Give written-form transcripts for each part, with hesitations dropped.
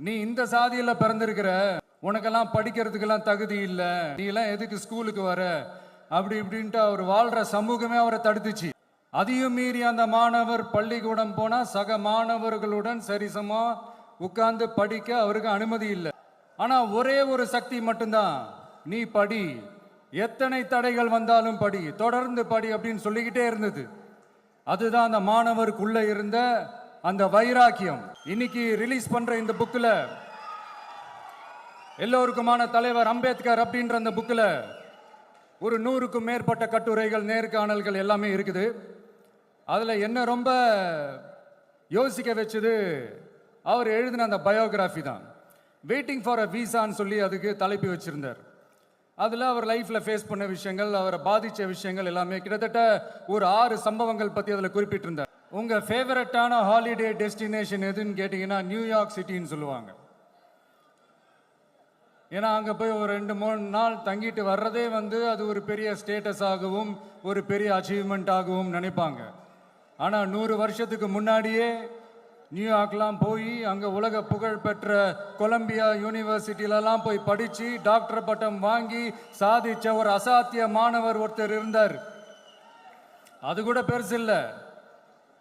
நீ இந்த சாதியில பிறந்திருக்கிற, உனக்கெல்லாம் படிக்கிறதுக்கெல்லாம் தகுதி இல்லை, நீ எல்லாம் எதுக்கு ஸ்கூலுக்கு வர அப்படி இப்படின்ட்டு அவர் வாழ்ற சமூகமே அவரை தடுத்துச்சு. அதையும் மீறி அந்த மாணவர் பள்ளிக்கூடம் போனா சக மாணவர்களுடன் சரிசமா உட்கார்ந்து படிக்க அவருக்கு அனுமதி இல்லை. ஆனா ஒரே ஒரு சக்தி மட்டும்தான், நீ படி, எத்தனை தடைகள் வந்தாலும் படி, தொடர்ந்து படி அப்படின்னு சொல்லிக்கிட்டே இருந்தது. அதுதான் அந்த மாணவருக்குள்ள இருந்த அந்த வைராக்கியம். இன்னைக்கு ரிலீஸ் பண்ற இந்த புக்ல எல்லோருக்குமான தலைவர் அம்பேத்கர் அப்படின்ற அந்த புக்ல ஒரு 100க்கும் மேற்பட்ட கட்டுரைகள், நேர்காணல்கள் எல்லாமே இருக்குது. அதுல என்ன ரொம்ப யோசிக்க வச்சது அவர் எழுதின அந்த பயோகிராஃபி தான். வெயிட்டிங் ஃபார் அ வீசான்னு சொல்லி அதுக்கு தலைப்பு வச்சிருந்தார். அதில் அவர் லைஃப்பில் ஃபேஸ் பண்ண விஷயங்கள், அவரை பாதித்த விஷயங்கள் எல்லாமே கிட்டத்தட்ட ஒரு 6 சம்பவங்கள் பற்றி அதில் குறிப்பிட்டிருந்தார். உங்கள் ஃபேவரட்டான ஹாலிடே டெஸ்டினேஷன் எதுன்னு கேட்டிங்கன்னா நியூயார்க் சிட்டின்னு சொல்லுவாங்க. ஏன்னா அங்கே போய் ஒரு 2-3 நாள் தங்கிட்டு வர்றதே அது ஒரு பெரிய ஸ்டேட்டஸ் ஆகவும் ஒரு பெரிய அச்சீவ்மெண்ட் ஆகவும் நினைப்பாங்க. ஆனால் 100 வருஷத்துக்கு முன்னாடியே நியூயார்க்லாம் போய் அங்கே உலக புகழ் பெற்ற கொலம்பியா யூனிவர்சிட்டியிலலாம் போய் படித்து டாக்டர் பட்டம் வாங்கி சாதித்த ஒரு அசாத்திய மாணவர் ஒருத்தர் இருந்தார். அது கூட பெருசு இல்லை,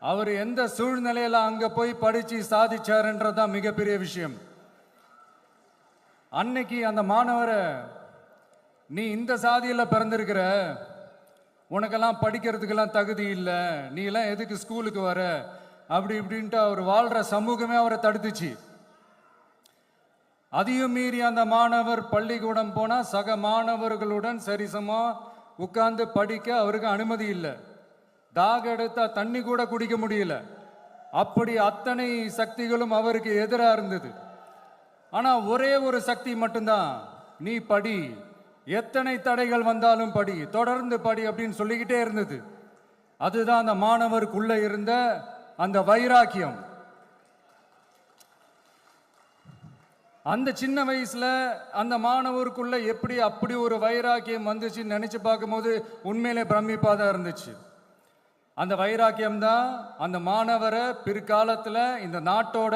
அவர் எந்த சூழ்நிலையில் அங்கே போய் படித்து சாதிச்சாருன்றதான் மிகப்பெரிய விஷயம். அன்னைக்கு அந்த மாணவரை, நீ இந்த சாதியில் பிறந்திருக்கிற, உனக்கெல்லாம் படிக்கிறதுக்கெல்லாம் தகுதி இல்லை, நீ எல்லாம் எதுக்கு ஸ்கூலுக்கு வர அப்படி இப்படின்ட்டு அவர் வாழ்ற சமூகமே அவரை தடுத்துச்சு. அதையும் மீறி அந்த மாணவர் பள்ளிக்கூடம் போனா சக மாணவர்களுடன் சரிசமா உட்கார்ந்து படிக்க அவருக்கு அனுமதி இல்லை. தாக எடுத்தா தண்ணி கூட குடிக்க முடியல. அப்படி அத்தனை சக்திகளும் அவருக்கு எதிராக இருந்தது. ஆனா ஒரே ஒரு சக்தி மட்டும்தான், நீ படி, எத்தனை தடைகள் வந்தாலும் படி, தொடர்ந்து படி அப்படின்னு சொல்லிக்கிட்டே இருந்தது. அதுதான் அந்த மாணவருக்குள்ள இருந்த அந்த வைராக்கியம். அந்த சின்ன வயசுல அந்த மாணவருக்குள்ள எப்படி அப்படி ஒரு வைராக்கியம் வந்துச்சுன்னு நினைச்சு பார்க்கும்போது உண்மையிலே பிரமிப்பா தான் இருந்துச்சு. அந்த வைராக்கியம் தான் அந்த மாணவரை பிற்காலத்துல இந்த நாட்டோட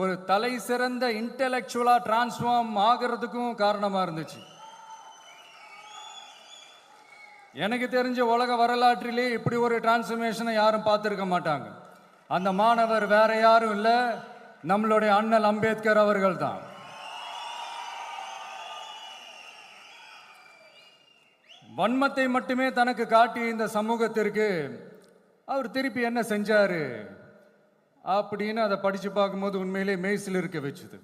ஒரு தலை சிறந்த இன்டெலெக்சுவலா டிரான்ஸ்ஃபார்ம் ஆகிறதுக்கும் காரணமா இருந்துச்சு. எனக்கு தெரிஞ்ச உலக வரலாற்றிலே இப்படி ஒரு டிரான்ஸ்ஃபர்மேஷனை யாரும் பார்த்துருக்க மாட்டாங்க. அந்த மாணவர் வேற யாரும் இல்லை, நம்மளுடைய அண்ணல் அம்பேத்கர் அவர்கள் தான். வன்மத்தை மட்டுமே தனக்கு காட்டி இந்த சமூகத்திற்கு அவர் திருப்பி என்ன செஞ்சாரு அப்படின்னு அதை படிச்சு பார்க்கும்போது உண்மையிலே மெய்சில் இருக்க வச்சுது.